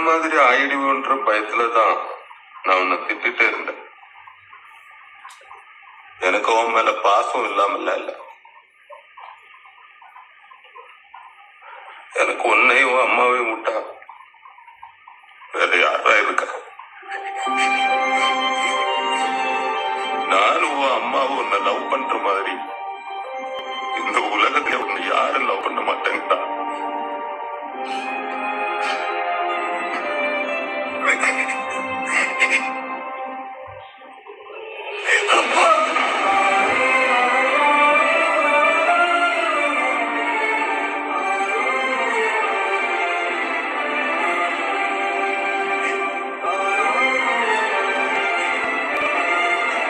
மாதிரி ஆயிடுவோன்ற பயத்துலதான் நான் உன்னை திட்டிட்டு இருந்தேன். எனக்கு உன் மேல பாசம் இல்லாமல்ல இல்ல, எனக்கு உன்னையும் அம்மாவையும் விட்டா வேற யாரா இருக்கா? நானும் உன் அம்மாவும் உன்னை லவ் பண்ற மாதிரி இந்த உலகத்துல உன்னை யாரும் லவ் பண்ண மாட்டேங்கடா.